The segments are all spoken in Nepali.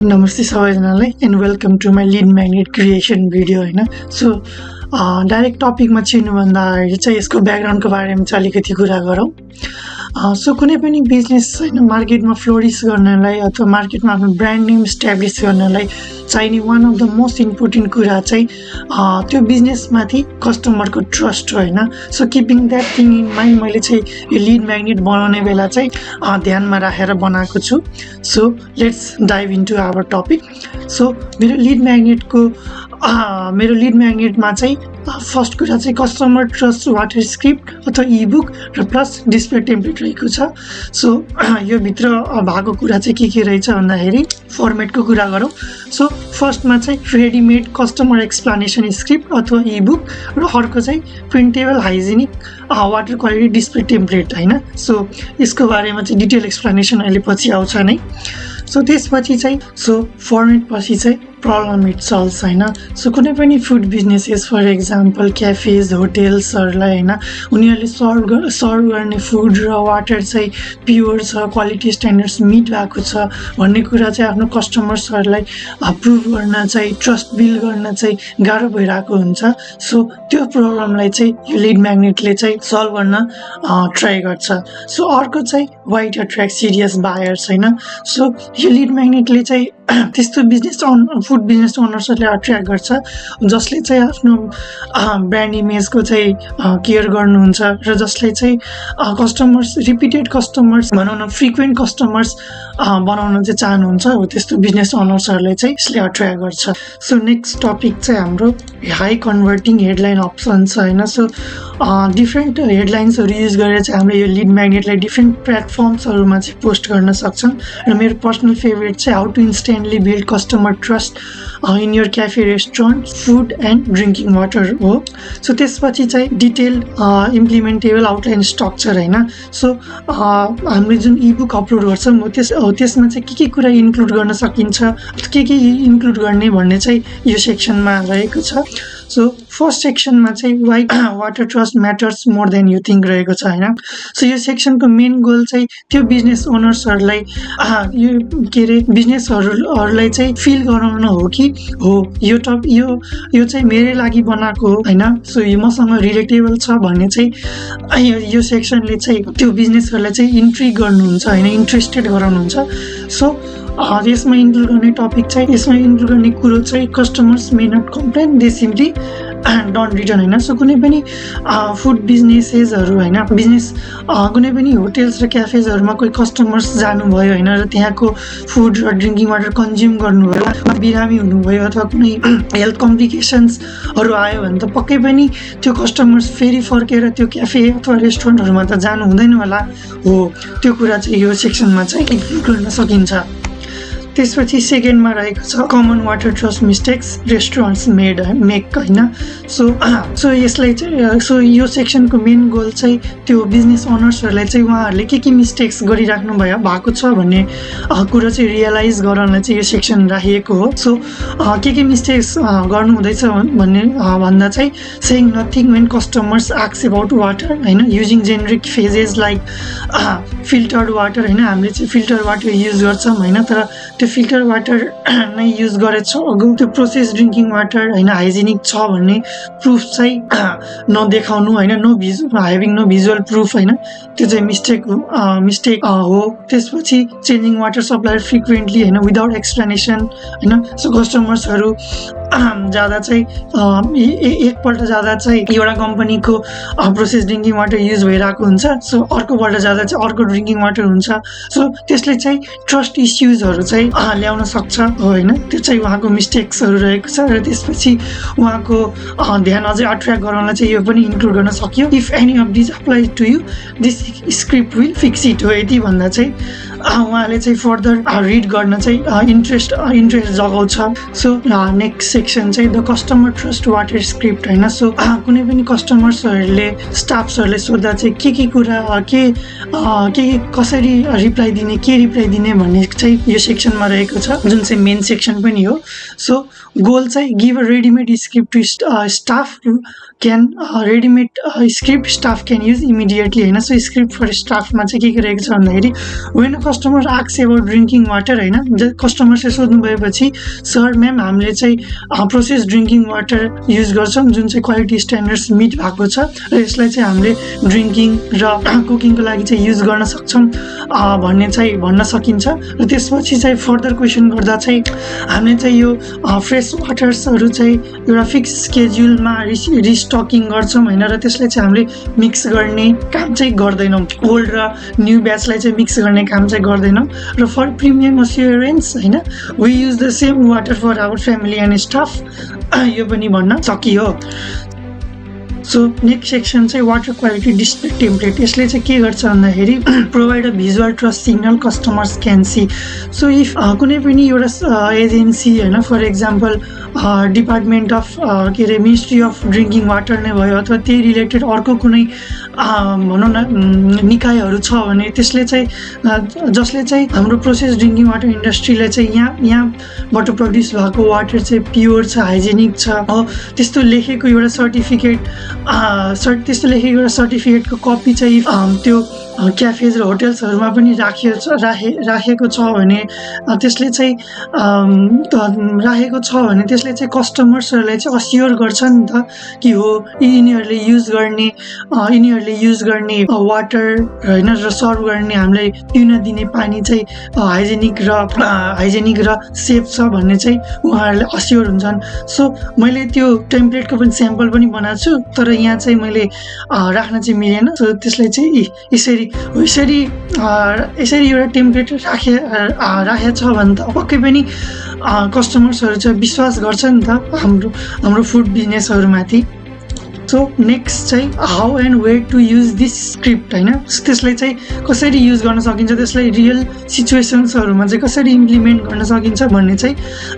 नमस्ते सबैजनालाई and welcome to my lead magnet creation video होइन। सो डाइरेक्ट टपिकमा छिर्नुभन्दा अगाडि चाहिँ यसको ब्याकग्राउन्डको बारेमा चाहिँ अलिकति कुरा गरौँ। सो कुनै पनि बिजनेस होइन मार्केटमा फ्लोरिस गर्नलाई अथवा मार्केटमा आफ्नो ब्रान्ड नेम इस्ट्याब्लिस गर्नलाई चाहिने one of the most important कुरा चाहिँ त्यो बिजनेसमाथि कस्टमरको ट्रस्ट हो होइन। So keeping that thing in mind मैले चाहिँ यो लिड म्याग्नेट बनाउने बेला चाहिँ ध्यानमा राखेर बनाएको छु। So let's dive into our topic. So मेरो लिड म्याग्नेटमा चाहिँ फर्स्ट कुरा चाहिँ कस्टमर ट्रस्ट वाटर स्क्रिप्ट अथवा इबुक र प्लस डिस्प्ले टेम्प्लेट रहेको छ। सो यो भित्र भएको कुरा चाहिँ के रहेछ भन्दाखेरि फर्मेटको कुरा गरौँ। सो फर्स्टमा चाहिँ रेडिमेड कस्टमर एक्सप्लानेसन स्क्रिप्ट अथवा इबुक र अर्को चाहिँ printable hygienic water quality display template होइन। सो यसको बारेमा चाहिँ डिटेल एक्सप्लानेसन अहिले पछि आउँछ नै। सो त्यसपछि चाहिँ फर्मेट पछि चाहिँ प्रब्लम इट सल्भ्स होइन। सो कुनै पनि food businesses for example cafes होटेल्सहरूलाई होइन उनीहरूले सर्भ गर्ने फुड र वाटर चाहिँ प्योर छ, क्वालिटी स्ट्यान्डर्ड्स मिट भएको छ भन्ने कुरा चाहिँ आफ्नो कस्टमर्सहरूलाई प्रुभ गर्न चाहिँ ट्रस्ट बिल्ड गर्न चाहिँ गाह्रो भइरहेको हुन्छ। सो त्यो प्रब्लमलाई चाहिँ यो लिड म्याग्नेटले चाहिँ सल्भ गर्न ट्राई गर्छ। सो अर्को चाहिँ वाइट एट्र्याक्ट सिरियस बायर्स होइन। सो यो लिड म्याग्नेटले चाहिँ त्यस्तो फुड बिजनेस ओनर्सहरूले अट्र्याक्ट गर्छ जसले चाहिँ आफ्नो ब्रान्ड इमेजको चाहिँ केयर गर्नुहुन्छ र जसले चाहिँ कस्टमर्स रिपिटेड कस्टमर्स भनौँ न फ्रिक्वेन्ट कस्टमर्स बनाउन चाहिँ चाहनुहुन्छ हो त्यस्तो बिजनेस ओनर्सहरूले चाहिँ यसले अट्र्याक्ट गर्छ। सो नेक्स्ट टपिक चाहिँ हाम्रो हाई कन्भर्टिङ हेडलाइन अप्सन छ होइन। सो डिफ्रेन्ट हेडलाइन्सहरू युज गरेर चाहिँ हामीले यो लिड म्याग्नेटलाई डिफ्रेन्ट प्लेटफर्म्सहरूमा चाहिँ पोस्ट गर्न सक्छौँ र मेरो पर्सनल फेभरेट चाहिँ how to instantly build customer trust in your cafe restaurant food and drinking water हो। सो त्यसपछि चाहिँ डिटेल इम्प्लिमेन्टेबल आउटलाइन स्ट्रक्चर होइन। सो हामीले जुन इबुक अपलोड गर्छौँ त्यसमा चाहिँ के कुरा इन्क्लुड गर्न सकिन्छ के इन्क्लुड गर्ने भन्ने चाहिँ यो सेक्सनमा रहेको छ। सो फर्स्ट सेक्सनमा चाहिँ why water trust matters more than you think रहेको छ होइन। सो यो सेक्सनको मेन गोल चाहिँ त्यो बिजनेस ओनर्सहरूलाई यो के अरे बिजनेसहरूलाई चाहिँ फिल गराउन हो कि हो यो चाहिँ मेरै लागि बनाएको हो होइन। सो यो मसँग रिलेटेबल छ भन्ने चाहिँ यो सेक्सनले चाहिँ त्यो बिजनेसहरूलाई चाहिँ इन्ट्रिग गर्नुहुन्छ होइन, इन्ट्रेस्टेड गराउनुहुन्छ। सो यसमा इन्क्लुड गर्ने टपिक चाहिँ यसमा इन्क्लुड गर्ने कुरो चाहिँ customers may not complain they simply don't return होइन। सो कुनै पनि फुड बिजनेसेसहरू होइन कुनै पनि होटेल्स र क्याफेजहरूमा कोही कस्टमर्स जानुभयो होइन र त्यहाँको फुड र ड्रिङ्किङ वाटर कन्ज्युम गर्नुभयो बिरामी हुनुभयो अथवा कुनै हेल्थ कम्प्लिकेसन्सहरू आयो भने त पक्कै पनि त्यो कस्टमर्स फेरि फर्केर त्यो क्याफे अथवा रेस्टुरेन्टहरूमा त जानु हुँदैन होला हो। त्यो कुरा चाहिँ यो सेक्सनमा चाहिँ इन्क्लुड गर्न सकिन्छ। त्यसपछि सेकेन्डमा रहेको छ common water trust mistakes restaurants make होइन। सो यसलाई चाहिँ यो सेक्सनको मेन गोल चाहिँ त्यो बिजनेस ओनर्सहरूलाई चाहिँ उहाँहरूले के मिस्टेक्स गरिराख्नु भएको छ भन्ने कुरो चाहिँ रियलाइज गराउनलाई चाहिँ यो सेक्सन राखिएको हो। सो के मिस्टेक्स गर्नु हुँदैछ भन्दा चाहिँ saying nothing when customers ask about water होइन using generic phrases like filtered water होइन। हामीले चाहिँ फिल्टर वाटर युज गर्छौँ होइन तर त्यो फिल्टर वाटर नै युज गरेछ त्यो प्रोसेस ड्रिङ्किङ वाटर होइन हाइजेनिक छ भन्ने प्रुफ चाहिँ नदेखाउनु होइन ह्याभिङ नो भिजुअल प्रुफ होइन त्यो चाहिँ मिस्टेक हो। त्यसपछि चेन्जिङ वाटर सप्लाई फ्रिक्वेन्टली होइन विदाउट एक्सप्लेनेसन होइन। सो कस्टमर्सहरू जाँदा चाहिँ एकपल्ट जाँदा चाहिँ एउटा कम्पनीको प्रोसेस ड्रिङ्किङ वाटर युज भइरहेको हुन्छ। सो अर्कोपल्ट जाँदा चाहिँ अर्को ड्रिङ्किङ वाटर हुन्छ। सो त्यसले चाहिँ ट्रस्ट इस्युजहरू चाहिँ ल्याउन सक्छ होइन। त्यो चाहिँ उहाँको मिस्टेक्सहरू रहेको छ र त्यसपछि उहाँको ध्यान अझै अट्र्याक्ट गराउनलाई चाहिँ यो पनि इन्क्लुड गर्न सक्यो। If any of this applies to you this script will fix it हो। यति भन्दा चाहिँ उहाँले चाहिँ फर्दर रिड गर्न चाहिँ इन्ट्रेस्ट जगाउँछ। सो नेक्स्ट सेक्सन चाहिँ the customer trust water script होइन। सो कुनै पनि कस्टमर्सहरूले स्टाफ्सहरूले सोद्धा चाहिँ के कुरा के कसरी रिप्लाई दिने भन्ने चाहिँ यो सेक्सनमा रहेको छ जुन चाहिँ मेन सेक्सन पनि हो। सो गोल चाहिँ give a readymade script to staff can readymade script staff can use immediately होइन। सो स्क्रिप्ट फर स्टाफमा चाहिँ के रहेको छ भन्दाखेरि when a customer asks about drinking water हैन, कस्टमर्सले सोध्नु भएपछि सर म्याम हामीले चाहिँ प्रोसेस ड्रिङ्किङ वाटर युज गर्छौँ जुन चाहिँ क्वालिटी स्ट्यान्डर्ड्स मिट भएको छ र यसलाई चाहिँ हामीले ड्रिङ्किङ र कुकिङको लागि चाहिँ युज गर्न सक्छौँ भन्ने चाहिँ भन्न सकिन्छ। र त्यसपछि चाहिँ फर्दर क्वेसन गर्दा चाहिँ हामीले चाहिँ यो फ्रेस वाटर्सहरू चाहिँ एउटा फिक्स स्केड्युलमा रिस्टकिङ गर्छौँ हैन, र त्यसलाई चाहिँ हामीले मिक्स गर्ने काम चाहिँ गर्दैनौँ, ओल्ड र न्यू ब्याचलाई चाहिँ मिक्स गर्ने काम चाहिँ गर्दैनौँ। र फर प्रिमियम एस्योरेन्स हैन we use the same water for our family and staff, यो पनि भन्न सकियो। सो नेक्स्ट सेक्सन चाहिँ वाटर क्वालिटी डिस्प्ले टेम्प्लेट। यसले चाहिँ के गर्छ भन्दाखेरि provide a visual trust signal customers can see. So if कुनै पनि एउटा एजेन्सी हैन, फर इक्जाम्पल डिपार्टमेन्ट अफ के अरे मिनिस्ट्री अफ ड्रिङ्किङ वाटर नै भयो अथवा त्यही रिलेटेड अर्को कुनै भनौँ न निकायहरू छ भने त्यसले चाहिँ जसले चाहिँ हाम्रो प्रोसेस ड्रिङ्किङ वाटर इन्डस्ट्रीलाई चाहिँ यहाँबाट प्रड्युस भएको वाटर चाहिँ प्योर छ, हाइजेनिक छ हो त्यस्तो लेखेको एउटा सर्टिफिकेटको कपी चाहिँ त्यो क्याफेज र होटल्सहरूमा पनि राखेको छ भने त्यसले चाहिँ कस्टमर्सहरूलाई चाहिँ अस्योर गर्छ नि त कि हो यिनीहरूले युज गर्ने वाटर हैन र सर्भ गर्ने हामीलाई पिउन दिने पानी चाहिँ हाइजेनिक र सेफ छ भन्ने चाहिँ उहाँहरूले अस्योर हुन्छन्। सो मैले त्यो टेम्प्लेटको पनि स्याम्पल पनि बनाएको छु, तर यहाँ चाहिँ मैले राख्न चाहिँ मिलेन। सो त्यसलाई चाहिँ यसरी एउटा टेम्प्लेट राखेको छ भने त पक्कै पनि कस्टमर्सहरू चाहिँ विश्वास गर्छ नि त हाम्रो फुड बिजनेसहरूमाथि। सो नेक्स्ट चाहिँ how and where to use this script हैन, त्यसलाई चाहिँ कसरी युज गर्न सकिन्छ, त्यसलाई रियल सिचुएसन्सहरूमा चाहिँ कसरी इम्प्लिमेन्ट गर्न सकिन्छ भन्ने चाहिँ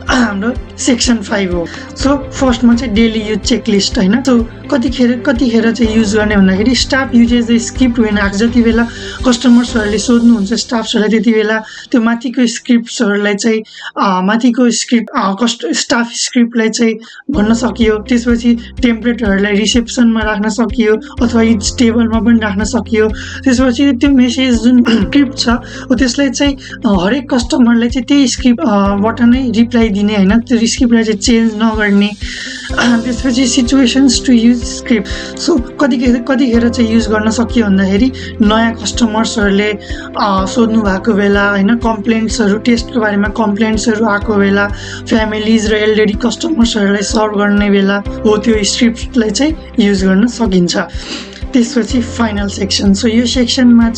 हाम्रो सेक्सन 5 हो। सो फर्स्टमा चाहिँ डेली युज चेकलिस्ट हैन। सो कतिखेर चाहिँ युज गर्ने भन्दाखेरि staff uses the script when asks, जति बेला कस्टमर्सहरूले सोध्नुहुन्छ स्टाफ्सहरूलाई त्यति बेला त्यो माथिको स्क्रिप्ट्सहरूलाई चाहिँ स्टाफ स्क्रिप्टलाई चाहिँ भन्न सकियो। त्यसपछि टेम्प्लेटहरूलाई रिसेप्सनमा राख्न सकियो अथवा इच टेबलमा पनि राख्न सकियो। त्यसपछि त्यो मेसेज जुन स्क्रिप्ट छ त्यसलाई चाहिँ हरेक कस्टमरलाई चाहिँ त्यही स्क्रिप्टबाट नै रिप्लाई दिने हैन, त्यो स्क्रिप्टलाई चाहिँ चेन्ज नगर्ने। त्यसपछि situations to use script. So कतिखेर चाहिँ युज गर्न सकियो भन्दाखेरि नयाँ कस्टमर्सहरूले सोध्नु भएको बेला हैन, कम्प्लेन्ट्सहरू टेस्टको बारेमा कम्प्लेन्ट्सहरू आएको बेला, फ्यामिलीज र एल्डरी कस्टमर्सहरूलाई सर्भ गर्ने बेला हो त्यो स्क्रिप्टलाई चाहिँ युज गर्न सकिन्छ। त्यसपछि फाइनल सेक्सन। सो यो सेक्सनले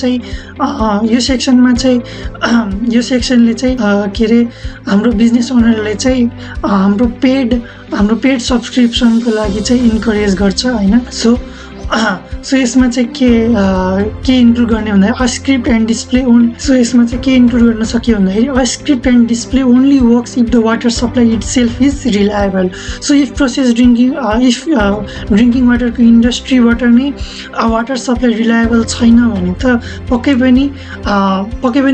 चाहिँ के अरे हाम्रो बिजनेस ओनरलाई चाहिँ हाम्रो पेड सब्सक्रिप्सनको लागि चाहिँ इन्करेज गर्छ हैन। सो यसमा चाहिँ के इन्क्लुड गर्ने भन्दाखेरि script and display own. So यसमा चाहिँ के इन्क्लुड गर्न सक्यो भन्दाखेरि script and display only works if the water supply itself is reliable. So if drinking वाटरको इन्डस्ट्रीबाट नै वाटर सप्लाई रिलायबल छैन भने त पक्कै पनि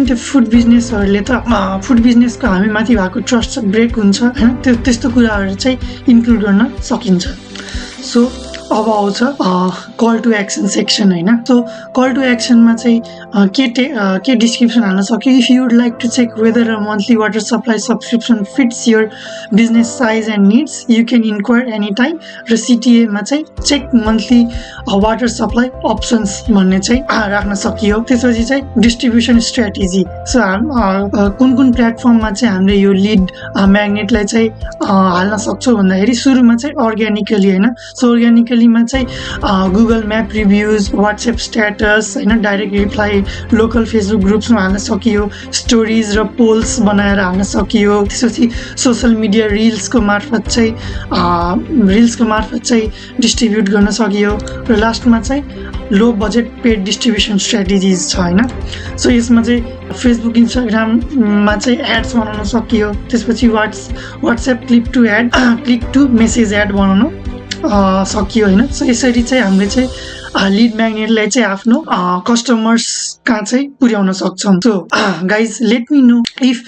त्यो फुड बिजनेसको हामी माथि भएको ट्रस्ट ब्रेक हुन्छ हैन, त्यस्तो कुराहरू चाहिँ इन्क्लुड गर्न सकिन्छ। सो अब आउँछ कल टु एक्सन सेक्सन हैन। सो कल टु एक्सनमा चाहिँ के डिस्क्रिप्सन हाल्न सक्यो। If you would like to check whether a monthly water supply subscription fits your business size and needs you can enquire any time. र सिटिएमा चाहिँ check monthly water supply options भन्ने चाहिँ राख्न सकियो। त्यसपछि चाहिँ डिस्ट्रिब्युसन स्ट्राटेजी। सो कुन प्लेटफर्ममा चाहिँ हामीले यो लिड म्याग्नेटलाई चाहिँ हाल्न सक्छौँ भन्दाखेरि सुरुमा चाहिँ अर्ग्यानिकली हैन। सो अर्ग्यानिकलीमा चाहिँ Google map reviews, WhatsApp status हैन, डाइरेक्ट रिप्लाई, लोकल फेसबुक ग्रुप्समा हाल्न सकियो, स्टोरिज र पोल्स बनाएर हाल्न सकियो। त्यसपछि सोसल मिडिया रिल्सको मार्फत चाहिँ डिस्ट्रिब्युट गर्न सकियो। र लास्टमा चाहिँ low budget paid distribution strategies छ हैन। सो यसमा चाहिँ फेसबुक इन्स्टाग्राममा चाहिँ एड्स बनाउन सकियो। त्यसपछि WhatsApp click to message ad बनाउन सकियो हैन। सो यसरी चाहिँ हामीले चाहिँ लिड म्याग्नेटलाई चाहिँ आफ्नो कस्टमर्स कहाँ चाहिँ पुर्याउन सक्छौँ। So guys let me know if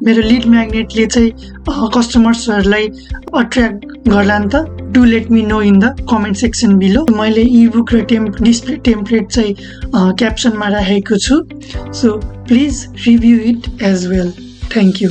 मेरो लिड म्याग्नेटले चाहिँ कस्टमर्सहरूलाई अट्र्याक्ट गर्ला नि त। Do let me know in the comment section below. मैले इबुक र डिस्प्ले टेम्प्लेट चाहिँ क्याप्सनमा राखेको छु, so please review it as well. Thank you.